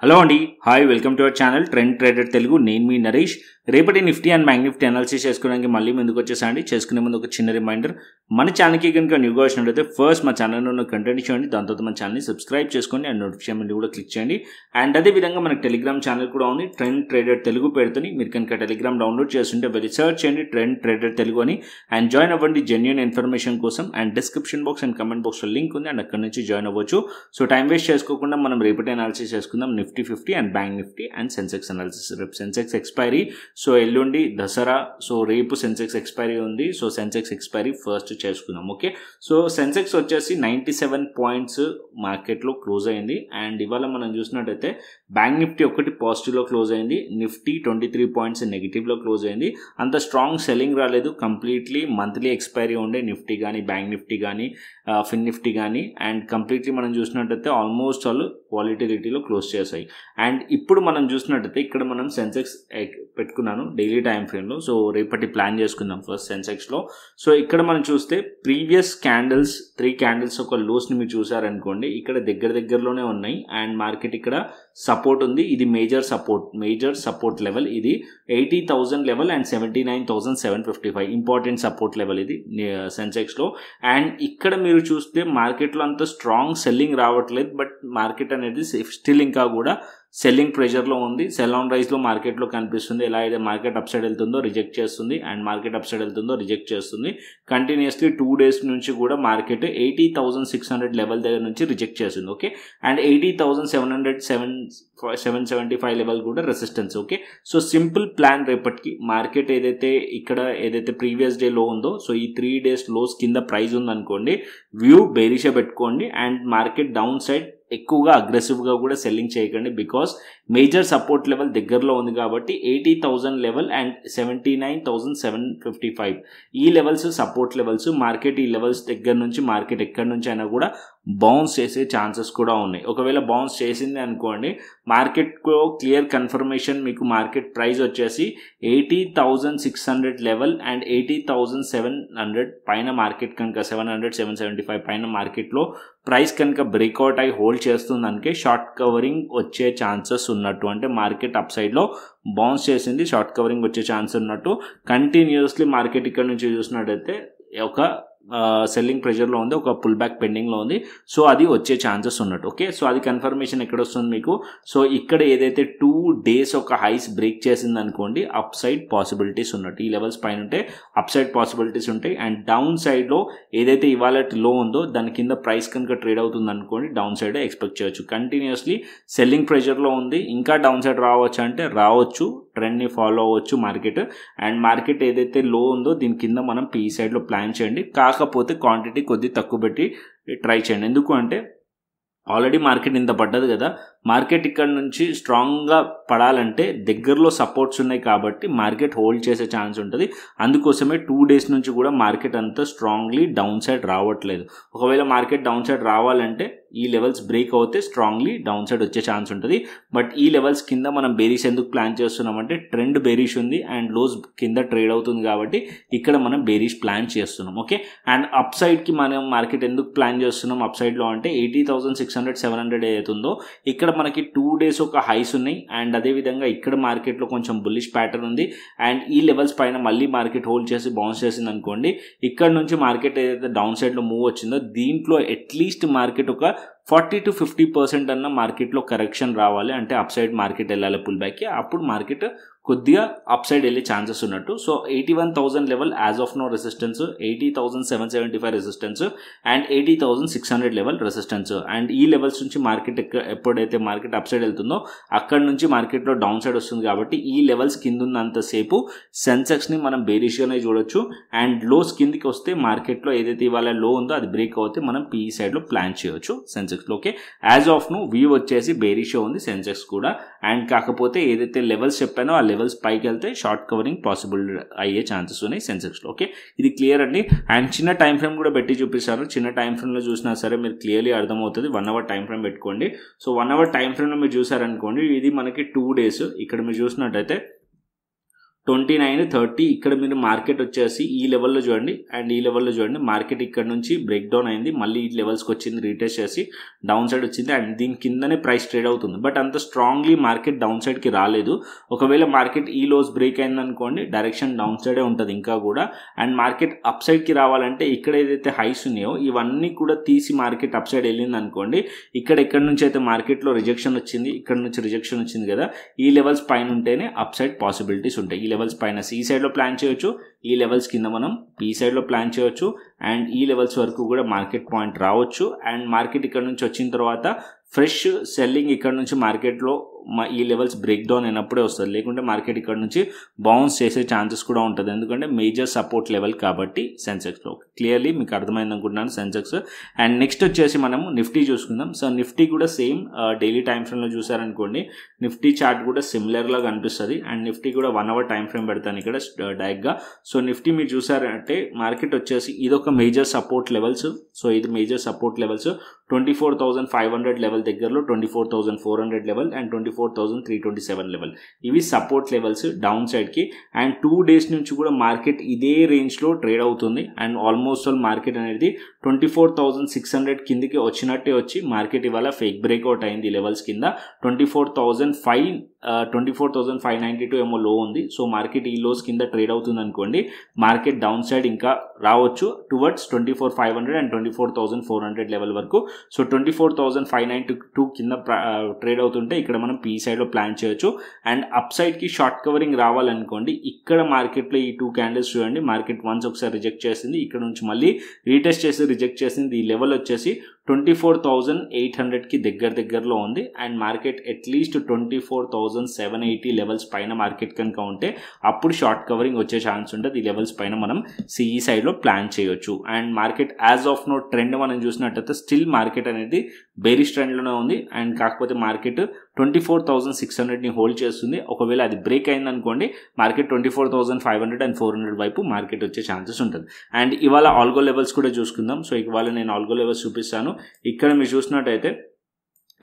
Hello అండి, hi, welcome to our channel trend trader Telugu. నేను మీ నరేష్. రేపటి Nifty and bank Nifty analysis చేసుకోవడానికి మళ్ళీ ముందుకు వచ్చేసండి. చేసుకునే ముందు ఒక చిన్న రిమైండర్, మన ఛానల్కి కనుక న్యూగా వచ్చినట్లయితే ఫస్ట్ మా ఛానల్లో ఉన్న కంటెంట్ చూడండి, దాని తర్వాత మన ఛానల్ని సబ్స్క్రైబ్ చేసుకోండి అండ్ నోటిఫికేషన్ బిల్ కూడా క్లిక్ చేయండి. అండ్ అదేవిధంగా మనకి టెలిగ్రామ్ ఛానల్ కూడా ఉంది, ట్రెండ్ ట్రేడర్ తెలుగు పేరుతోని. మీరు కనుక టెలిగ్రామ్ డౌన్లోడ్ చేస్తుంటే వెళ్ళి సర్చ్ చేయండి ట్రెండ్ ట్రేడర్ తెలుగు అని అండ్ జాయిన్ అవ్వండి జెన్యూన్ ఇన్ఫర్మేషన్ కోసం. And description box and comment బాక్స్లో లింక్ ఉంది అండ్ అక్కడ నుంచి జాయిన్ అవ్వచ్చు. సో టైం వేస్ట్ చేసుకోకుండా మనం రేపటి అనాలిసిస్ చేసుకుందాం. Nifty 50 and bank Nifty and Sensex analysis. రేపు సెన్సెక్స్ ఎక్స్పైరీ, సో ఎల్లుండి దసరా, సో రేపు సెన్సెక్స్ ఎక్స్పైరీ ఉంది. సో సెన్సెక్స్ ఎక్స్పైరీ ఫస్ట్ చేసుకుందాం. ఓకే, సో సెన్సెక్స్ వచ్చేసి 97 పాయింట్స్ మార్కెట్లో క్లోజ్ అయింది. అండ్ ఇవాళ మనం చూసినట్టయితే బ్యాంక్ నిఫ్టీ ఒకటి పాజిటివ్లో క్లోజ్ అయింది, నిఫ్టీ 23 పాయింట్స్ నెగిటివ్లో క్లోజ్ అయింది. అంత స్ట్రాంగ్ సెల్లింగ్ రాలేదు, కంప్లీట్లీ మంత్లీ ఎక్స్పైరీ ఉండే నిఫ్టీ కానీ బ్యాంక్ నిఫ్టీ కానీ ఫిన్ నిఫ్టీ కానీ. అండ్ కంప్లీట్లీ మనం చూసినట్టయితే ఆల్మోస్ట్ ఆల్ వాలిటిలిటీలో క్లోజ్ చేశాయి. అండ్ ఇప్పుడు మనం చూసినట్టయితే ఇక్కడ మనం సెన్సెక్స్ పెట్టుకున్నాను డైలీ టైం ఫ్రేమ్లో. సో రేపటి ప్లాన్ చేసుకుందాం ఫస్ట్ సెన్సెక్స్లో. సో ఇక్కడ మనం చూస్తే ప్రీవియస్ క్యాండిల్స్ 3 క్యాండిల్స్ ఒక లోస్ని మీరు చూసారనుకోండి, ఇక్కడ దగ్గరలోనే ఉన్నాయి. అండ్ మార్కెట్ ఇక్కడ సపోర్ట్ ఉంది, ఇది మేజర్ సపోర్ట్ లెవెల్, ఇది 80,000 level and 79,755 important support level ఇది సెన్సెక్స్లో. అండ్ ఇక్కడ మీరు చూస్తే మార్కెట్లో అంత స్ట్రాంగ్ సెల్లింగ్ రావట్లేదు, బట్ మార్కెట్ అనేది స్టిల్ ఇంకా కూడా సెల్లింగ్ ప్రెషర్లో ఉంది. సెల్ ఆన్ రైజ్లో మార్కెట్లో కనిపిస్తుంది. ఎలా అయితే మార్కెట్ అప్ సైడ్ వెళ్తుందో రిజెక్ట్ చేస్తుంది అండ్ మార్కెట్ అప్ సైడ్ వెళ్తుందో రిజెక్ట్ చేస్తుంది. కంటిన్యూస్లీ 2 డేస్ నుంచి కూడా మార్కెట్ 80,600 లెవెల్ దగ్గర నుంచి రిజెక్ట్ చేస్తుంది. ఓకే, అండ్ 80,775 లెవెల్ కూడా resistance. Okay, so simple plan రేపటికి మార్కెట్ ఏదైతే ప్రీవియస్ డే లో ఉందో, సో ఈ 3 డేస్ లోస్ కింద ప్రైస్ ఉందనుకోండి, వ్యూ బేరిషా పెట్టుకోండి. అండ్ మార్కెట్ డౌన్ సైడ్ ఎక్కువగా అగ్రెసివ్గా కూడా సెల్లింగ్ చేయకండి, బికాస్ మేజర్ సపోర్ట్ లెవెల్ దగ్గరలో ఉంది కాబట్టి 80,000 లెవెల్ అండ్ 79,755 ఈ లెవెల్స్ సపోర్ట్ లెవెల్స్. మార్కెట్ ఈ లెవెల్స్ దగ్గర నుంచి మార్కెట్ ఎక్కడి నుంచి అయినా కూడా బౌన్స్ చేసే ఛాన్సెస్ కూడా ఉన్నాయి. ఒకవేళ బౌన్స్ చేసింది అనుకోండి, మార్కెట్కు క్లియర్ కన్ఫర్మేషన్ మీకు మార్కెట్ ప్రైస్ వచ్చేసి 80,600 లెవెల్ అండ్ 80,700 పైన మార్కెట్ కనుక 700-775 పైన మార్కెట్లో ప్రైస్ కనుక బ్రేక్అవుట్ అయి హోల్డ్ చేస్తుందనికే షార్ట్ కవరింగ్ వచ్చే ఛాన్సెస్ ఉన్నట్టు. అంటే మార్కెట్ అప్ సైడ్లో బౌన్స్ చేసింది, షార్ట్ కవరింగ్ వచ్చే ఛాన్స్ ఉన్నట్టు. కంటిన్యూస్లీ మార్కెట్ ఇక్కడ నుంచి చూసినట్టయితే ఒక సెల్లింగ్ ప్రెషర్లో ఉంది, ఒక పుల్ బ్యాక్ పెండింగ్లో ఉంది. సో అది వచ్చే ఛాన్సెస్ ఉన్నట్టు. ఓకే, సో అది కన్ఫర్మేషన్ ఎక్కడ వస్తుంది మీకు? సో ఇక్కడ ఏదైతే 2 డేస్ ఒక హైస్ బ్రేక్ చేసింది అనుకోండి, అప్ సైడ్ పాసిబిలిటీస్ ఉన్నట్టు. ఈ లెవెల్స్ పైన ఉంటే అప్ సైడ్ పాసిబిలిటీస్ ఉంటాయి. అండ్ డౌన్ సైడ్లో ఏదైతే ఇవాళ లో ఉందో దాని కింద ప్రైస్ కనుక ట్రేడ్ అవుతుంది అనుకోండి, డౌన్ సైడ్ ఎక్స్పెక్ట్ చేయొచ్చు. కంటిన్యూస్లీ సెల్లింగ్ ప్రెషర్లో ఉంది, ఇంకా డౌన్ సైడ్ రావచ్చు అంటే రావచ్చు, ట్రెండ్ని ఫాలో అవ్వచ్చు మార్కెట్. అండ్ మార్కెట్ ఏదైతే లో ఉందో దీని కింద మనం పీ సైడ్లో ప్లాన్ చేయండి. కాకపోతే క్వాంటిటీ కొద్ది తక్కువ పెట్టి ట్రై చేయండి. ఎందుకు అంటే ఆల్రెడీ మార్కెట్ ఇంత పడ్డది కదా, మార్కెట్ ఇక్కడ నుంచి స్ట్రాంగ్గా పడాలంటే దగ్గరలో సపోర్ట్స్ ఉన్నాయి కాబట్టి మార్కెట్ హోల్డ్ చేసే ఛాన్స్ ఉంటుంది. అందుకోసమే 2 డేస్ నుంచి కూడా మార్కెట్ అంతా స్ట్రాంగ్లీ డౌన్ సైడ్ రావట్లేదు. ఒకవేళ మార్కెట్ డౌన్ సైడ్ రావాలంటే ఈ లెవెల్స్ బ్రేక్ అవుతే స్ట్రాంగ్లీ డౌన్ సైడ్ వచ్చే ఛాన్స్ ఉంటుంది. బట్ ఈ లెవెల్స్ కింద మనం బేరిష్ ఎందుకు ప్లాన్ చేస్తున్నామంటే ట్రెండ్ బేరిష్ ఉంది అండ్ లోస్ కింద ట్రేడ్ అవుతుంది కాబట్టి ఇక్కడ మనం బేరిష్ ప్లాన్ చేస్తున్నాం. ఓకే, అండ్ అప్ సైడ్కి మనం మార్కెట్ ఎందుకు ప్లాన్ చేస్తున్నాం అప్ సైడ్లో అంటే 80,600-700 ఏదైతుందో ఇక్కడ మనకి 2 డేస్ ఒక హైస్ ఉన్నాయి. అండ్ అదేవిధంగా ఇక్కడ మార్కెట్లో కొంచెం బుల్లిష్ ప్యాటర్న్ ఉంది. అండ్ ఈ లెవెల్స్ పైన మళ్ళీ మార్కెట్ హోల్డ్ చేసి బౌన్స్ చేసింది అనుకోండి, ఇక్కడ నుంచి మార్కెట్ ఏదైతే డౌన్ సైడ్లో మూవ్ వచ్చిందో దీంట్లో అట్లీస్ట్ మార్కెట్ ఒక 40-50% అన్న మార్కెట్లో కరెక్షన్ రావాలి. అంటే అప్ సైడ్ మార్కెట్ వెళ్ళాలి పుల్ బ్యాక్కి, అప్పుడు మార్కెట్ కొద్దిగా అప్ సైడ్ వెళ్ళే ఛాన్సెస్ ఉన్నట్టు. So 81,000 level as of now resistance, 80,775 resistance and 80,600 level resistance. And ఈ లెవెల్స్ నుంచి మార్కెట్ ఎప్పుడైతే మార్కెట్ అప్ సైడ్ వెళ్తుందో అక్కడ నుంచి మార్కెట్లో డౌన్ సైడ్ వస్తుంది కాబట్టి ఈ లెవెల్స్ కింద ఉన్నంతసేపు సెన్సెక్స్ని మనం బేరిష్గానే చూడొచ్చు. అండ్ లోస్ కిందికి వస్తే మార్కెట్లో ఏదైతే ఇవాళ లో ఉందో అది బ్రేక్ అవుతే మనం పీఈ సైడ్లో ప్లాన్ చేయొచ్చు సెన్సెక్స్లో. Okay, as of no view వచ్చేసి బేరిషో ఉంది సెన్సెక్స్ కూడా. అండ్ కాకపోతే ఏదైతే లెవెల్స్ చెప్పానో ఆ లెవెల్స్ పైకి వెళ్తే షార్ట్ కవరింగ్ పాసిబుల్ అయ్యే ఛాన్సెస్ ఉన్నాయి సెన్సెక్స్లో. ఓకే, ఇది క్లియర్ అండి. అండ్ చిన్న టైం ఫ్రేమ్ కూడా పెట్టి చూపిస్తారు. చిన్న టైం ఫ్రేమ్లో చూసినా సరే మీరు క్లియర్లీ అర్థమవుతుంది. 1 అవర్ టైం ఫ్రేమ్ పెట్టుకోండి. సో 1 అవర్ టైం ఫ్రేమ్లో మీరు చూసారనుకోండి, ఇది మనకి 2 డేస్. ఇక్కడ మీరు చూసినట్టయితే 2930 ఇక్కడ మీరు మార్కెట్ వచ్చేసి ఈ లెవెల్లో చూడండి అండ్ ఈ లెవెల్లో చూడండి మార్కెట్ ఇక్కడ నుంచి బ్రేక్ డౌన్ అయింది, మళ్ళీ ఈ లెవెల్స్కి వచ్చింది, రీటెస్ట్ చేసి డౌన్ సైడ్ వచ్చింది అండ్ దీని కిందనే ప్రైస్ ట్రేడ్ అవుతుంది. బట్ అంత స్ట్రాంగ్లీ మార్కెట్ డౌన్ సైడ్కి రాలేదు. ఒకవేళ మార్కెట్ ఈ లోస్ బ్రేక్ అయింది అనుకోండి డైరెక్షన్ డౌన్ సైడే ఉంటుంది ఇంకా కూడా. అండ్ మార్కెట్ అప్ సైడ్కి రావాలంటే ఇక్కడ ఏదైతే హైస్ ఉన్నాయో ఇవన్నీ కూడా తీసి మార్కెట్ అప్ సైడ్ వెళ్ళింది అనుకోండి, ఎక్కడి నుంచి అయితే మార్కెట్లో రిజెక్షన్ వచ్చింది, ఇక్కడ నుంచి రిజెక్షన్ వచ్చింది కదా, ఈ లెవెల్స్ పైన ఉంటేనే అప్ సైడ్ పాసిబిలిటీస్ ఉంటాయి. ఈ లెవెల్స్ పైన సి సైడ్లో ప్లాన్ చేయొచ్చు, ఈ లెవెల్స్ కింద మనం పి సైడ్లో ప్లాన్ చేయొచ్చు అండ్ ఈ లెవెల్స్ వరకు కూడా మార్కెట్ పాయింట్ రావచ్చు. అండ్ మార్కెట్ ఇక్కడ నుంచి వచ్చిన తర్వాత ఫ్రెష్ సెల్లింగ్ ఇక్కడ నుంచి మార్కెట్లో ఈ లెవెల్స్ బ్రేక్ డౌన్ అయినప్పుడే వస్తుంది, లేకుంటే మార్కెట్ ఇక్కడ నుంచి బౌన్స్ చేసే ఛాన్సెస్ కూడా ఉంటుంది, ఎందుకంటే మేజర్ సపోర్ట్ లెవెల్ కాబట్టి సెన్సెక్స్లో. క్లియర్లీ మీకు అర్థమైంది అనుకుంటున్నాను సెన్సెక్స్. అండ్ నెక్స్ట్ వచ్చేసి మనము నిఫ్టీ చూసుకుందాం. సో నిఫ్టీ కూడా సేమ్ డైలీ టైం ఫ్రేమ్లో చూసారనుకోండి నిఫ్టీ చార్ట్ కూడా సిమిలర్గా కనిపిస్తుంది అండ్ నిఫ్టీ కూడా 1 hour టైం ఫ్రేమ్ పెడతాను ఇక్కడ డైరెక్ట్గా. సో నిఫ్టీ మీరు చూసారంటే మార్కెట్ వచ్చేసి ఇదొక మేజర్ సపోర్ట్ లెవెల్స్. సో ఇది మేజర్ సపోర్ట్ లెవెల్స్ 24,500 లెవెల్ దగ్గరలో 24,400 లెవెల్ అండ్ 24,327 లెవెల్, ఇవి సపోర్ట్ లెవెల్స్ డౌన్ సైడ్కి. అండ్ 2 days నుంచి కూడా మార్కెట్ ఇదే రేంజ్లో ట్రేడ్ అవుతుంది అండ్ ఆల్మోస్ట్ ఆల్ మార్కెట్ అనేది 24,600 కిందికి వచ్చినట్టే వచ్చి మార్కెట్ ఇవాళ ఫేక్ బ్రేక్అవుట్ అయింది లెవెల్స్ కింద. 24,592 ఏమో లో ఉంది. సో మార్కెట్ ఈ లోస్ కింద ట్రేడ్ అవుతుంది అనుకోండి, మార్కెట్ డౌన్ సైడ్ ఇంకా రావచ్చు టువర్డ్స్ 24,500 అండ్ 24,400 లెవెల్ వరకు. సో 24,592 కింద ట్రేడ్ అవుతుంటే ఇక్కడ మనం పీ సైడ్లో ప్లాన్ చేయొచ్చు. అండ్ అప్ సైడ్కి షార్ట్ కవరింగ్ రావాలనుకోండి, ఇక్కడ మార్కెట్లో ఈ 2 క్యాండిల్స్ చూడండి, మార్కెట్ వన్స్ ఒకసారి రిజెక్ట్ చేసింది, ఇక్కడ నుంచి మళ్ళీ రీటెస్ట్ చేసి రిజెక్ట్ చేసింది. ఈ లెవెల్ వచ్చేసి 24,800కి దగ్గరలో ఉంది అండ్ మార్కెట్ అట్లీస్ట్ 24,780 లెవెల్స్ పైన మార్కెట్ కనుక ఉంటే అప్పుడు షార్ట్ కవరింగ్ వచ్చే ఛాన్స్ ఉంటుంది. ఈ లెవెల్స్ పైన మనం సిఈ సైడ్లో ప్లాన్ చేయొచ్చు. And market as of now trend మనం చూసినట్టయితే స్టిల్ మార్కెట్ అనేది బేరిష్ ట్రెండ్లోనే ఉంది అండ్ కాకపోతే మార్కెట్ 24,600ని హోల్డ్ చేస్తుంది. ఒకవేళ అది బ్రేక్ అయింది అనుకోండి మార్కెట్ 24,500 అండ్ 400 వైపు మార్కెట్ వచ్చే ఛాన్సెస్ ఉంటుంది. అండ్ ఇవాళ ఆల్గో లెవెల్స్ కూడా చూసుకుందాం. సో ఇవాళ నేను ఆల్గో లెవెల్స్ చూపిస్తాను. ఇక్కడ మీరు చూసినట్టయితే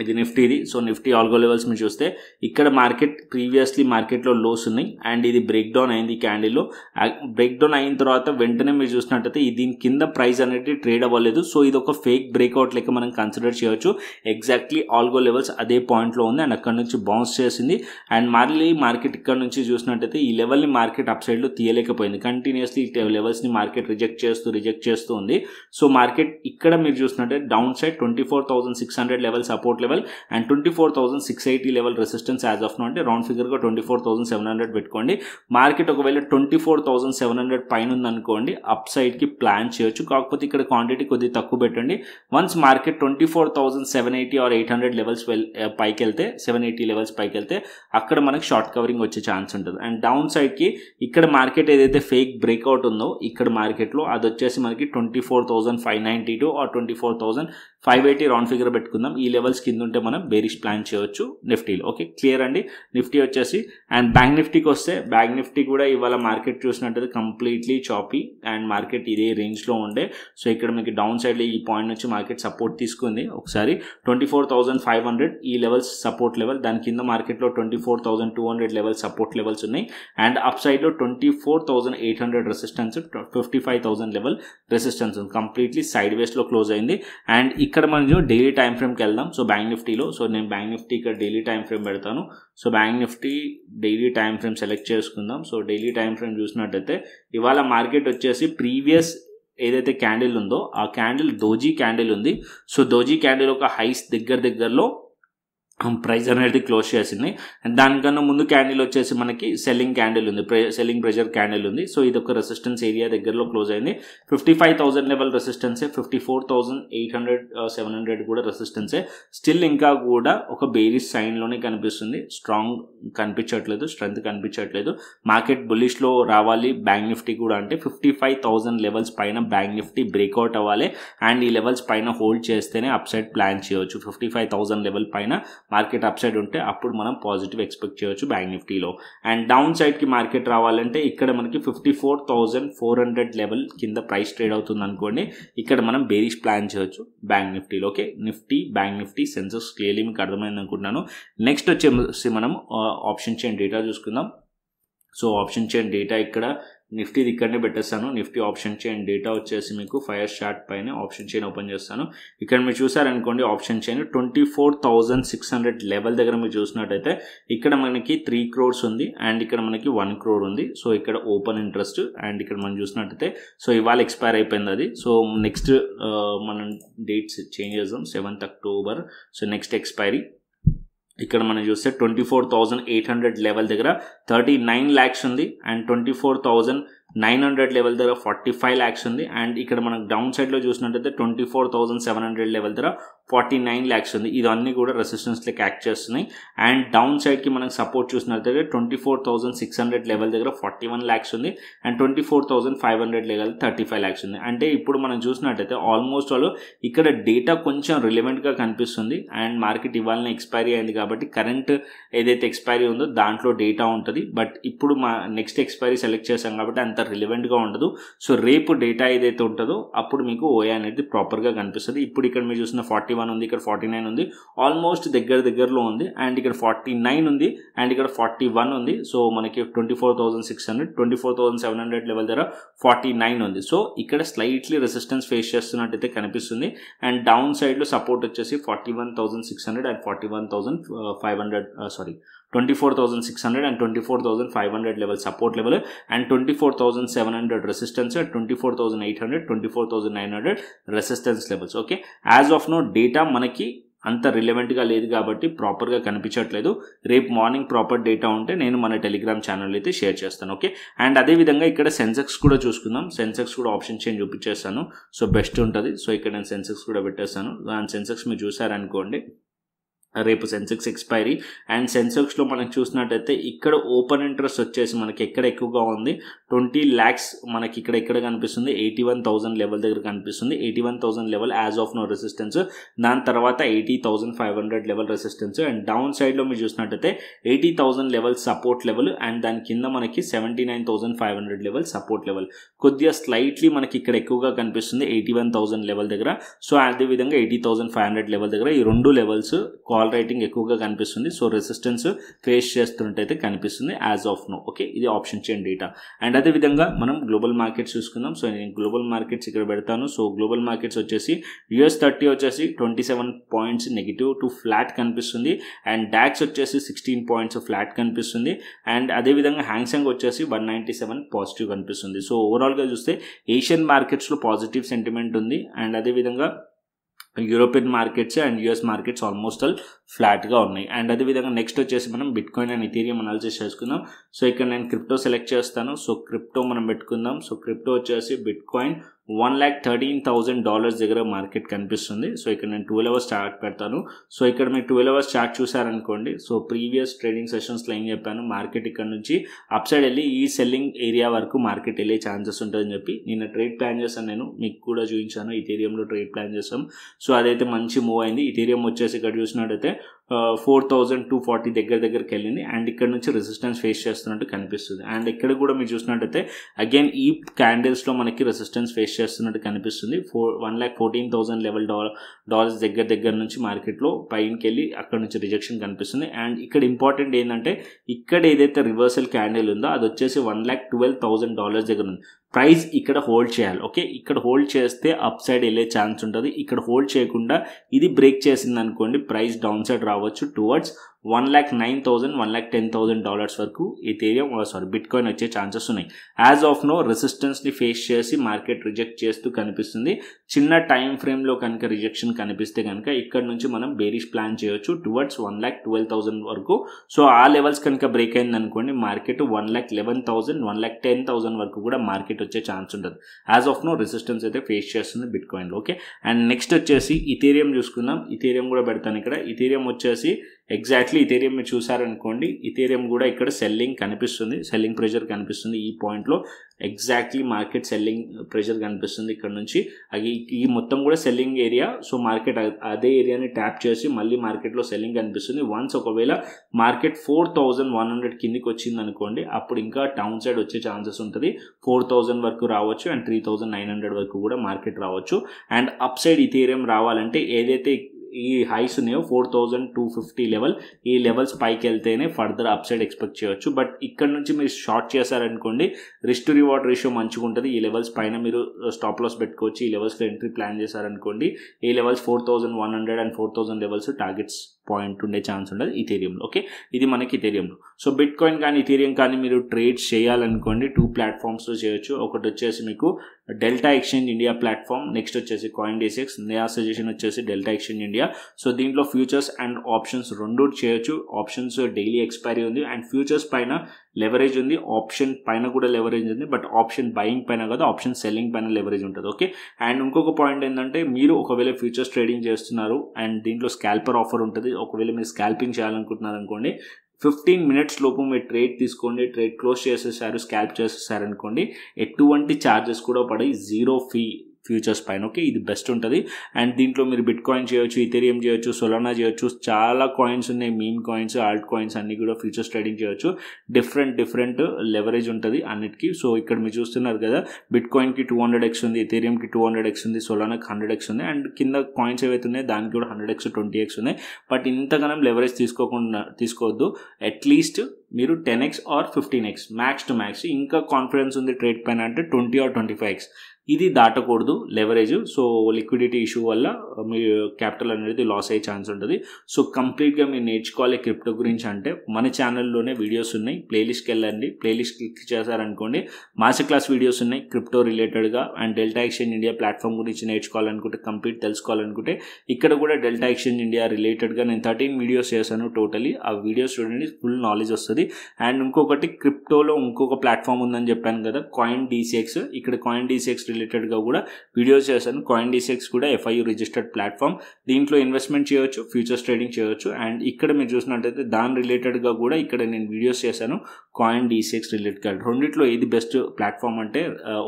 ఇది నిఫ్టీది. సో నిఫ్టీ ఆల్గో లెవెల్స్ మీరు చూస్తే ఇక్కడ మార్కెట్ ప్రీవియస్లీ మార్కెట్లో లోస్ ఉన్నాయి అండ్ ఇది బ్రేక్ డౌన్ అయింది క్యాండిల్లో. బ్రేక్ డౌన్ అయిన తర్వాత వెంటనే మీరు చూసినట్టయితే దీని కింద ప్రైస్ అనేది ట్రేడ్ అవ్వలేదు. సో ఇది ఒక ఫేక్ బ్రేక్అవుట్ లెక్క మనం కన్సిడర్ చేయొచ్చు. ఎగ్జాక్ట్లీ ఆల్గో లెవెల్స్ అదే పాయింట్లో ఉంది అండ్ అక్కడ నుంచి బౌన్స్ చేసింది అండ్ మళ్ళీ మార్కెట్ ఇక్కడ నుంచి చూసినట్టయితే ఈ లెవెల్ని మార్కెట్ అప్ సైడ్లో తీయలేకపోయింది. కంటిన్యూస్లీ లెవెల్స్ని మార్కెట్ రిజెక్ట్ చేస్తూ ఉంది. సో మార్కెట్ ఇక్కడ మీరు చూసినట్టయితే downside 24,600 level support level and 24,680 level resistance as of now, అంటే రౌండ్ ఫిగర్గా 24,700 పెట్టుకోండి. మార్కెట్ ఒకవేళ 24,700 పైన ఉందనుకోండి అప్ సైడ్కి ప్లాన్ చేయొచ్చు, కాకపోతే ఇక్కడ క్వాంటిటీ కొద్దిగా తక్కువ పెట్టండి. వన్స్ మార్కెట్ 24,780 ఆర్ 800 లెవెల్స్ పైకి వెళ్తే 780 లెవెల్స్ పైకి వెళ్తే అక్కడ మనకి షార్ట్ కవరింగ్ వచ్చే ఛాన్స్ ఉంటుంది. అండ్ డౌన్ సైడ్కి ఇక్కడ మార్కెట్ ఏదైతే ఫేక్ బ్రేక్అవుట్ ఉందో ఇక్కడ మార్కెట్లో అది వచ్చేసి మనకి 24,592 ఆర్ 24,580 రౌండ్ ఫిగర్ పెట్టుకుందాం. ఈ లెవెల్స్ కింద ఉంటే మనం బేరిష్ ప్లాన్ చేయొచ్చు నిఫ్టీలో. ఓకే క్లియర్ అండి నిఫ్టీ వచ్చేసి. అండ్ బ్యాంక్ నిఫ్టీకి వస్తే బ్యాంక్ నిఫ్టీ కూడా ఇవాళ మార్కెట్ చూసినట్టయితే కంప్లీట్లీ చాపీ అండ్ మార్కెట్ ఇదే రేంజ్లో ఉండే. సో ఇక్కడ మీకు డౌన్ సైడ్లో ఈ పాయింట్ నుంచి మార్కెట్ సపోర్ట్ తీసుకుంది ఒకసారి 24,500 ఈ లెవెల్స్ సపోర్ట్ లెవెల్, దాని కింద మార్కెట్లో 24,200 లెవెల్ సపోర్ట్ లెవెల్స్ ఉన్నాయి అండ్ అప్ సైడ్లో 24,800 రెసిస్టెన్స్, 55,000 లెవెల్ రెసిస్టెన్స్ ఉంది. కంప్లీట్లీ సైడ్ వేస్లో క్లోజ్ అయింది. అండ్ ఇక్కడ మనం డైలీ టైం ఫ్రేమ్కి వెళ్దాం. సో బ్యాంక్ నిఫ్టీలో సో నేను బ్యాంక్ నిఫ్టీ ఇక్కడ డైలీ టైం ఫ్రేమ్ పెడతాను. So bank Nifty daily time frame select చేసుకుందాం. సో డైలీ టైం ఫ్రేమ్ చూసినట్టయితే ఇవాళ మార్కెట్ వచ్చేసి ప్రీవియస్ ఏదైతే క్యాండిల్ ఉందో ఆ క్యాండిల్ దోజీ క్యాండిల్ ఉంది. సో దోజీ క్యాండిల్ ఒక హైస్ దగ్గరలో ప్రైస్ అనేది క్లోజ్ చేసింది. అండ్ దానికన్నా ముందు క్యాండిల్ వచ్చేసి మనకి సెల్లింగ్ క్యాండిల్ ఉంది, సెల్లింగ్ ప్రెషర్ క్యాండిల్ ఉంది. సో ఇది ఒక రెసిస్టెన్స్ ఏరియా దగ్గరలో క్లోజ్ అయింది. 55,000 లెవెల్ రెసిస్టెన్సే, 54,800 700 కూడా రెసిస్టెన్సే. స్టిల్ ఇంకా కూడా ఒక బేరిష్ సైన్లోనే కనిపిస్తుంది, స్ట్రాంగ్ కనిపించట్లేదు, స్ట్రెంత్ కనిపించట్లేదు. మార్కెట్ బుల్లిష్లో రావాలి బ్యాంక్ నిఫ్టీ కూడా అంటే 55,000 లెవెల్స్ పైన బ్యాంక్ నిఫ్టీ బ్రేక్అవుట్ అవ్వాలి అండ్ ఈ లెవెల్స్ పైన హోల్డ్ చేస్తేనే అప్ సైడ్ ప్లాన్ చేయవచ్చు. 55,000 లెవెల్ పైన మార్కెట్ అప్ సైడ్ ఉంటే అప్పుడు మనం పాజిటివ్ ఎక్స్పెక్ట్ చేయొచ్చు బ్యాంక్ నిఫ్టీలో. అండ్ డౌన్ సైడ్కి మార్కెట్ రావాలంటే ఇక్కడ మనకి 54,400 లెవెల్ కింద ప్రైస్ ట్రేడ్ అవుతుంది అనుకోండి, ఇక్కడ మనం బేరిష్ ప్లాన్ చేయొచ్చు బ్యాంక్ నిఫ్టీలో. Okay Nifty bank Nifty Sensex clearly మీకు అర్థమైంది అనుకుంటున్నాను. నెక్స్ట్ వచ్చేసి మనం ఆప్షన్ చైన్ డేటా చూసుకుందాం. సో ఆప్షన్ చైన్ డేటా ఇక్కడ నిఫ్టీది ఇక్కడనే పెట్టేస్తాను. నిఫ్టీ ఆప్షన్ చైన్ డేటా వచ్చేసి మీకు 5 hours చార్ట్ పైన ఆప్షన్ చైన్ ఓపెన్ చేస్తాను. ఇక్కడ మీరు చూసారనుకోండి ఆప్షన్ చైన్ 24,600 లెవెల్ దగ్గర మీరు చూసినట్టయితే ఇక్కడ మనకి 3 crores ఉంది అండ్ ఇక్కడ మనకి 1 crore ఉంది. సో ఇక్కడ ఓపెన్ ఇంట్రెస్ట్ అండ్ ఇక్కడ మనం చూసినట్టయితే సో ఇవాళ ఎక్స్పైర్ అయిపోయింది అది. సో నెక్స్ట్ మనం డేట్స్ చేంజ్ చేద్దాం 7th October. So next expiry ఇక్కడ మనం చూస్తే 24,800 లెవెల్ దగ్గర 39 lakhs ఉంది అండ్ 24,900 లెవెల్ దగ్గర 45 lakhs ఉంది అండ్ ఇక్కడ మనకు డౌన్ సైడ్లో చూసినట్టయితే 24,700 లెవెల్ దగ్గర 49 lakhs ఉంది. ఇవన్నీ కూడా రెసిస్టెన్స్లోకి యాక్ట్ చేస్తున్నాయి అండ్ డౌన్ సైడ్కి మనకు సపోర్ట్ చూసినట్టయితే 24,600 లెవెల్ దగ్గర 41 lakhs ఉంది అండ్ 24,500 లెవెల్ 35 lakhs ఉంది. అంటే ఇప్పుడు మనం చూసినట్టయితే ఆల్మోస్ట్ వాళ్ళు ఇక్కడ డేటా కొంచెం రిలవెంట్గా కనిపిస్తుంది అండ్ మార్కెట్ ఇవాళ ఎక్స్పైరీ అయింది కాబట్టి కరెంట్ ఏదైతే ఎక్స్పైరీ ఉందో దాంట్లో డేటా ఉంటుంది. బట్ ఇప్పుడు మా నెక్స్ట్ ఎక్స్పైరీ సెలెక్ట్ చేసాం కాబట్టి అంత రిలవెంట్గా ఉండదు. సో రేపు డేటా ఏదైతే ఉంటుందో అప్పుడు మీకు ఓఏ అనేది ప్రాపర్గా కనిపిస్తుంది. ఇప్పుడు ఇక్కడ మీరు చూసిన 41 ఉంది, ఇక్కడ 49 ఉంది, ఆల్మోస్ట్ దగ్గరలో ఉంది అండ్ ఇక్కడ 49 ఉంది అండ్ ఇక్కడ 41 ఉంది. సో మనకి 24,600 24,700 లెవెల్ దగ్గర 49 ఉంది. సో ఇక్కడ స్లైట్లీ రెసిస్టెన్స్ ఫేస్ చేస్తున్నట్టయితే కనిపిస్తుంది అండ్ డౌన్ సైడ్లో సపోర్ట్ వచ్చేసి 41,600 and 24,600 and 24,500 level support level and 24,700 resistance and 24,800 24,900 resistance levels. Okay, as of now data మనకి అంత రిలవెంట్గా లేదు కాబట్టి ప్రాపర్గా కనిపించట్లేదు. రేపు మార్నింగ్ ప్రాపర్ డేటా ఉంటే నేను మన టెలిగ్రామ్ ఛానల్ అయితే షేర్ చేస్తాను. ఓకే, అండ్ అదేవిధంగా ఇక్కడ సెన్సెక్స్ కూడా చూసుకుందాం. సెన్సెక్స్ కూడా ఆప్షన్ చేంజ్ చూపించేస్తాను. సో బెస్ట్ ఉంటుంది. సో ఇక్కడ నేను సెన్సెక్స్ కూడా పెట్టేస్తాను. దాని సెన్సెక్స్ మీరు చూసారనుకోండి రేపు సెన్సెక్స్ ఎక్స్పైరీ అండ్ సెన్సెక్స్లో మనం చూసినట్టయితే ఇక్కడ ఓపెన్ ఇంట్రెస్ట్ వచ్చేసి మనకి ఎక్కడ ఎక్కువగా ఉంది 20 lakhs మనకి ఇక్కడ కనిపిస్తుంది 81,000 లెవెల్ దగ్గర కనిపిస్తుంది. 81,000 level as of now resistance, దాని తర్వాత 80,500 లెవెల్ రెసిస్టెన్స్ అండ్ డౌన్ సైడ్లో మీరు చూసినట్టయితే 80,000 లెవెల్ సపోర్ట్ లెవెల్ అండ్ దాని కింద మనకి 79,500 లెవెల్ సపోర్ట్ లెవెల్. కొద్దిగా స్లైట్లీ మనకి ఇక్కడ ఎక్కువగా కనిపిస్తుంది 81,000 లెవెల్ దగ్గర. సో అదేవిధంగా 80,500 లెవెల్ దగ్గర ఈ రెండు లెవెల్స్ కాల్ రైటింగ్ ఎక్కువగా కనిపిస్తుంది. సో రెసిస్టెన్స్ ఫేస్ చేస్తున్నట్టయితే కనిపిస్తుంది యాజ్ ఆఫ్ నో. ఓకే, ఇది ఆప్షన్ చైన్ డేటా. అండ్ అదేవిధంగా మనం గ్లోబల్ మార్కెట్స్ చూసుకుందాం. సో నేను గ్లోబల్ మార్కెట్స్ ఇక్కడ పెడతాను. సో గ్లోబల్ మార్కెట్స్ వచ్చేసి US30 వచ్చేసి 27 points నెగిటివ్ టు ఫ్లాట్ కనిపిస్తుంది అండ్ డాక్స్ వచ్చేసి 16 points ఫ్లాట్ కనిపిస్తుంది అండ్ అదేవిధంగా హ్యాంగ్సెంగ్ వచ్చేసి 197 పాజిటివ్ కనిపిస్తుంది. సో ఓవరాల్గా చూస్తే ఏషియన్ మార్కెట్స్లో పాజిటివ్ సెంటిమెంట్ ఉంది అండ్ అదేవిధంగా European markets and US markets almost all ఫ్లాట్గా ఉన్నాయి. అండ్ అదేవిధంగా నెక్స్ట్ వచ్చేసి మనం బిట్కాయిన్ అండ్ ఇథీరియం అనాలిసిస్ చేసుకుందాం. సో ఇక్కడ నేను క్రిప్టో సెలెక్ట్ చేస్తాను. సో క్రిప్టో మనం పెట్టుకుందాం. సో క్రిప్టో వచ్చేసి బిట్కాయిన్ $113,000 దగ్గర మార్కెట్ కనిపిస్తుంది. సో ఇక్కడ నేను 12 hours చార్ట్ పెడతాను. సో ఇక్కడ మీరు 12 hours చార్ట్ చూసారనుకోండి. సో ప్రీవియస్ ట్రేడింగ్ సెషన్స్లో ఏం చెప్పాను, మార్కెట్ ఇక్కడ నుంచి అప్ సైడ్ వెళ్ళి ఈ సెల్లింగ్ ఏరియా వరకు మార్కెట్ వెళ్ళే ఛాన్సెస్ ఉంటుందని చెప్పి నిన్న ట్రేడ్ ప్లాన్ చేశాను. నేను మీకు కూడా చూపించాను. ఇథీరియంలో ట్రేడ్ ప్లాన్ చేస్తాం. సో అదైతే మంచి మూవ్ అయింది. ఇథీరియం వచ్చేసి ఇక్కడ చూసినట్టయితే 4,240 దగ్గరికి వెళ్ళింది అండ్ ఇక్కడ నుంచి రెసిస్టెన్స్ ఫేస్ చేస్తున్నట్టు కనిపిస్తుంది. అండ్ ఇక్కడ కూడా మీరు చూసినట్టయితే అగైన్ ఈ క్యాండిల్స్లో మనకి రెసిస్టెన్స్ ఫేస్ చేస్తున్నట్టు కనిపిస్తుంది. 1,14,000 లెవెల్ డాలర్స్ దగ్గర నుంచి మార్కెట్లో పైకి వెళ్ళి అక్కడ నుంచి రిజెక్షన్ కనిపిస్తుంది. అండ్ ఇక్కడ ఇంపార్టెంట్ ఏంటంటే ఇక్కడ ఏదైతే రివర్సల్ క్యాండిల్ ఉందో అది వచ్చేసి $1,12,000 దగ్గర ఉంది. ప్రైస్ ఇక్కడ హోల్డ్ చేయాలి. ఓకే, ఇక్కడ హోల్డ్ చేస్తే అప్ సైడ్ వెళ్ళే ఛాన్స్ ఉంటుంది. ఇక్కడ హోల్డ్ చేయకుండా ఇది బ్రేక్ చేసింది అనుకోండి, ప్రైస్ డౌన్ సైడ్ రావచ్చు టువర్డ్స్ $1,09,000 $1,10,000 వరకు ఇథీరియం బిట్కాయిన్ వచ్చే ఛాన్సెస్ ఉన్నాయి. యాజ్ ఆఫ్ నో రెసిస్టెన్స్ని ఫేస్ చేసి మార్కెట్ రిజెక్ట్ చేస్తూ కనిపిస్తుంది. చిన్న టైం ఫ్రేమ్లో కనుక రిజెక్షన్ కనిపిస్తే కనుక ఇక్కడ నుంచి మనం బేరిష్ ప్లాన్ చేయొచ్చు టువర్డ్స్ $1,12,000 వరకు. సో ఆ లెవెల్స్ కనుక బ్రేక్ అయింది అనుకోండి మార్కెట్ $1,11,000 $1,10,000 వరకు కూడా మార్కెట్ వచ్చే ఛాన్స్ ఉంటుంది. యాజ్ ఆఫ్ నో రెసిస్టెన్స్ అయితే ఫేస్ చేస్తుంది బిట్కాయిన్లో. ఓకే, అండ్ నెక్స్ట్ వచ్చేసి ఇథీరియం చూసుకుందాం. ఇథీరియం కూడా పెడతాను ఇక్కడ. ఇథీరియం వచ్చేసి ఎగ్జాక్ట్లీ ఇథీరియం మీరు చూసారనుకోండి, ఇథీరియం కూడా ఇక్కడ సెల్లింగ్ కనిపిస్తుంది, సెల్లింగ్ ప్రెషర్ కనిపిస్తుంది. ఈ పాయింట్లో ఎగ్జాక్ట్లీ మార్కెట్ సెల్లింగ్ ప్రెషర్ కనిపిస్తుంది. ఇక్కడ నుంచి ఈ మొత్తం కూడా సెల్లింగ్ ఏరియా. సో మార్కెట్ అదే ఏరియాని ట్యాప్ చేసి మళ్ళీ మార్కెట్లో సెల్లింగ్ కనిపిస్తుంది. వన్స్ ఒకవేళ మార్కెట్ 4,100 కిందికి వచ్చింది అనుకోండి అప్పుడు ఇంకా డౌన్ సైడ్ వచ్చే ఛాన్సెస్ ఉంటుంది. 4,000 వరకు రావచ్చు అండ్ 3,900 వరకు కూడా మార్కెట్ రావచ్చు. అండ్ అప్ సైడ్ ఇథీరియం రావాలంటే ఏదైతే ఈ హైస్ ఉన్నాయో 4250 లెవెల్, ఈ లెవెల్స్ పైకి వెళ్తేనే ఫర్దర్ అప్ సైడ్ ఎక్స్పెక్ట్ చేయొచ్చు. బట్ ఇక్కడ నుంచి మీరు షార్ట్ చేశారనుకోండి రిస్క్ టు రివార్డ్ రేషియో మంచిగా ఉంటుంది. ఈ లెవెల్స్ పైన మీరు స్టాప్ లాస్ పెట్టుకోవచ్చు. ఈ లెవెల్స్లో ఎంట్రీ ప్లాన్ చేశారనుకోండి ఈ levels 4100 and 4000 levels targets point ఉండే ఛాన్స్ ఉండదు ఇథేరియంలో. ఓకే, ఇది మనకి ఇథేరియంలో. సో బిట్ కాయిన్ కానీ ఇథేరియం కానీ మీరు ట్రేడ్స్ చేయాలనుకోండి 2 ప్లాట్ఫామ్స్లో చేయొచ్చు. ఒకటి వచ్చేసి మీకు delta exchange India platform, next వచ్చేసి CoinDCX. నా సజెషన్ వచ్చేసి డెల్టా ఎక్స్చేంజ్ ఇండియా. సో దీంట్లో ఫ్యూచర్స్ అండ్ ఆప్షన్స్ రెండు చేయొచ్చు. ఆప్షన్స్ డైలీ ఎక్స్పైరీ ఉంది అండ్ ఫ్యూచర్స్ పైన లెవరేజ్ ఉంది, ఆప్షన్ పైన కూడా లెవరేజ్ ఉంది. బట్ ఆప్షన్ బయింగ్ పైన కాదు, ఆప్షన్ సెల్లింగ్ పైన లెవరేజ్ ఉంటుంది. ఓకే, అండ్ ఇంకొక పాయింట్ ఏంటంటే మీరు ఒకవేళ ఫ్యూచర్స్ ట్రేడింగ్ చేస్తున్నారు అండ్ దీంట్లో స్కాల్పర్ ఆఫర్ ఉంటుంది. ఒకవేళ మీరు స్కాల్పింగ్ చేయాలనుకుంటున్నారు అనుకోండి 15 మినిట్స్ లోపు మీరు ట్రేడ్ తీసుకోండి, ట్రేడ్ క్లోజ్ చేసేసారు, స్కాల్ప్ చేసేసారు అనుకోండి ఎటువంటి ఛార్జెస్ కూడా పడి, జీరో ఫీ ఫ్యూచర్స్ పైన. ఓకే, ఇది బెస్ట్ ఉంటుంది. అండ్ దీంట్లో మీరు బిట్ కాయిన్ చేయొచ్చు, ఇథేరియం చేయొచ్చు, సొలానా చేయొచ్చు, చాలా కాయిన్స్ ఉన్నాయి, మీమ్ కాయిన్స్, ఆల్ట్ కాయిన్స్ అన్ని కూడా ఫ్యూచర్స్ ట్రేడింగ్ చేయొచ్చు. డిఫరెంట్ లెవరేజ్ ఉంటుంది అన్నిటికీ. సో ఇక్కడ మీరు చూస్తున్నారు కదా బిట్ కాయిన్కి 200x ఉంది, ఇథేరియంకి 200x ఉంది, సొలానాకి 100x ఉంది అండ్ కింద కాయిన్స్ ఏవైతే ఉన్నాయో దానికి కూడా 100x 20x ఉన్నాయి. బట్ ఇంతగానం లెవరేజ్ తీసుకోవద్దు. అట్లీస్ట్ మీరు 10x or 15x max to max. ఇంకా కాన్ఫిడెన్స్ ఉంది ట్రేడ్ పైన అంటే 20 or 25x, ఇది దాటకూడదు లెవరేజ్. సో లిక్విడిటీ ఇష్యూ వల్ల మీ క్యాపిటల్ అనేది లాస్ అయ్యే ఛాన్స్ ఉంటుంది. సో కంప్లీట్గా మీరు నేర్చుకోవాలి క్రిప్టో గురించి అంటే మన ఛానల్లోనే వీడియోస్ ఉన్నాయి, ప్లేలిస్ట్కి వెళ్ళండి. ప్లేలిస్ట్ క్లిక్ చేశారనుకోండి మాస్టర్ క్లాస్ వీడియోస్ ఉన్నాయి క్రిప్టో రిలేటెడ్గా. And delta exchange India platform గురించి నేర్చుకోవాలనుకుంటే, కంప్లీట్ తెలుసుకోవాలనుకుంటే ఇక్కడ కూడా డెల్టా ఎక్స్చేంజ్ ఇండియా రిలేటెడ్గా నేను 13 వీడియోస్ చేశాను టోటలీ. ఆ వీడియోస్ చూడండి, ఫుల్ నాలెడ్జ్ వస్తుంది. అండ్ ఇంకొకటి క్రిప్టోలో ఇంకొక ప్లాట్ఫామ్ ఉందని చెప్పాను కదా CoinDCX. ఇక్కడ CoinDCX రిలేటెడ్గా కూడా వీడియోస్ చేశాను. CoinDCX కూడా FIU రిజిస్టర్డ్ ప్లాట్ఫామ్. దీంట్లో ఇన్వెస్ట్మెంట్ చేయొచ్చు, ఫ్యూచర్స్ ట్రేడింగ్ చేయొచ్చు. అండ్ ఇక్కడ మీరు చూసినట్టయితే దాని రిలేటెడ్గా కూడా ఇక్కడ నేను వీడియోస్ చేశాను CoinDCX రిలేటెడ్గా. రెండిట్లో ఏది బెస్ట్ ప్లాట్ఫామ్ అంటే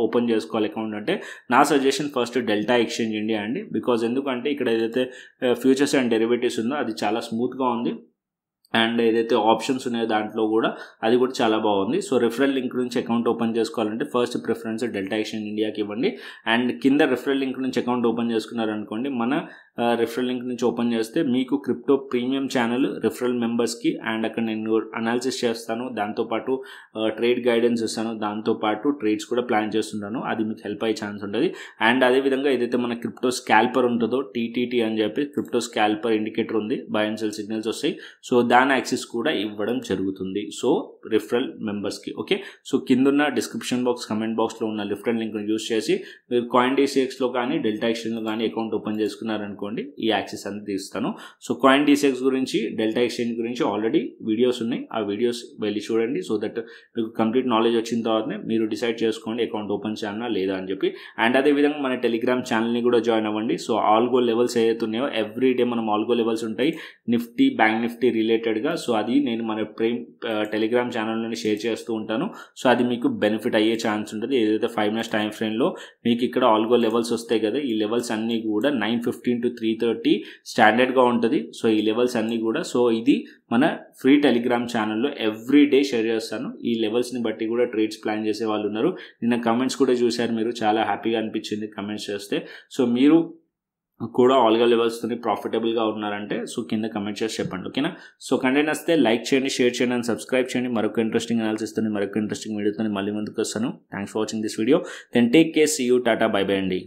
ఓపెన్ చేసుకోవాలి అకౌంట్ అంటే నా suggestion first delta exchange India అండి. బికాజ్ ఎందుకంటే ఇక్కడ ఏదైతే ఫ్యూచర్స్ అండ్ డెరివేటివ్స్ ఉందో అది చాలా స్మూత్గా ఉంది అండ్ ఏదైతే ఆప్షన్స్ ఉన్నాయో దాంట్లో కూడా అది కూడా చాలా బాగుంది. సో రిఫరల్ లింక్ నుంచి అకౌంట్ ఓపెన్ చేసుకోవాలంటే ఫస్ట్ ప్రిఫరెన్స్ డెల్టా ఎక్స్చేంజ్ ఇండియాకి ఇవ్వండి. అండ్ కింద రిఫరల్ లింక్ నుంచి అకౌంట్ ఓపెన్ చేసుకున్నారనుకోండి, మన రిఫరల్ లింక్ నుంచి ఓపెన్ చేస్తే మీకు క్రిప్టో ప్రీమియం ఛానల్ రిఫరల్ మెంబర్స్కి అండ్ అక్కడ నేను అనాలిసిస్ చేస్తాను, దాంతోపాటు ట్రేడ్ గైడెన్స్ ఇస్తాను, దాంతోపాటు ట్రేడ్స్ కూడా ప్లాన్ చేస్తుంటాను. అది మీకు హెల్ప్ అయ్యే ఛాన్స్ ఉంటుంది. అండ్ అదేవిధంగా ఏదైతే మన క్రిప్టో స్కాల్పర్ ఉంటుందో TTT అని చెప్పి క్రిప్టో స్కాల్పర్ ఇండికేటర్ ఉంది, బై అండ్ సెల్ సిగ్నల్స్ వస్తాయి. సో దాని యాక్సెస్ కూడా ఇవ్వడం జరుగుతుంది సో రిఫరల్ మెంబర్స్కి. ఓకే, సో కిందున్న డిస్క్రిప్షన్ బాక్స్, కమెంట్ బాక్స్లో ఉన్న రిఫరల్ లింక్ని యూస్ చేసి మీరు CoinDCXలో కానీ డెల్టా ఎక్స్చేంజ్లో కానీ అకౌంట్ ఓపెన్ చేసుకున్నారనుకోండి ఈ యాక్సెస్ అనేది ఇస్తాను. సో CoinDCX గురించి, డెల్టా ఎక్స్చేంజ్ గురించి ఆల్రెడీ వీడియోస్ ఉన్నాయి, ఆ వీడియోస్ వెళ్ళి చూడండి. సో దట్ మీకు కంప్లీట్ నాలెడ్జ్ వచ్చిన తర్వాతనే మీరు డిసైడ్ చేసుకోండి అకౌంట్ ఓపెన్ చేయాలా లేదా అని చెప్పి. అండ్ అదేవిధంగా మన టెలిగ్రామ్ ఛానల్ని కూడా జాయిన్ అవ్వండి. సో ఆల్గో లెవెల్స్ ఏదైతే ఉన్నాయో ఎవ్రీ డే మనం ఆల్గో లెవెల్స్ ఉంటాయి నిఫ్టీ, బ్యాంక్ నిఫ్టీ రిలేటెడ్గా. సో అది నేను మన టెలిగ్రామ్ ఛానల్లోనే షేర్ చేస్తూ ఉంటాను. సో అది మీకు బెనిఫిట్ అయ్యే ఛాన్స్ ఉంటుంది. ఏదైతే 5 minutes టైం ఫ్రేమ్లో మీకు ఇక్కడ ఆల్గో లెవెల్స్ వస్తాయి కదా, ఈ లెవెల్స్ అన్నీ కూడా 9:15 to 3:30 స్టాండర్డ్గా ఉంటుంది. సో ఈ లెవెల్స్ అన్నీ కూడా, సో ఇది మన ఫ్రీ టెలిగ్రామ్ ఛానల్లో ఎవ్రీ డే షేర్ చేస్తాను. ఈ లెవెల్స్ని బట్టి కూడా ట్రేడ్స్ ప్లాన్ చేసే వాళ్ళు ఉన్నారు. నిన్న కమెంట్స్ కూడా చూశారు మీరు, చాలా హ్యాపీగా అనిపించింది కమెంట్స్ చేస్తే. సో మీరు కూడా ఆల్గో లెవెల్స్తో ప్రాఫిటబుల్గా ఉన్నారంటే సో కింద కమెంట్ చేసి చెప్పండి. ఓకేనా, సో కంటెంట్ వస్తే లైక్ చేయండి, షేర్ చేయండి అండ్ సబ్స్క్రైబ్ చేయండి. మరొక ఇంట్రెస్టింగ్ అనాలిసిస్తో మరొక ఇంట్రెస్టింగ్ వీడియోతో మళ్ళీ ముందుకు వస్తాను. Thanks for watching this video. Then take care, see you, tata, bye bye అండి.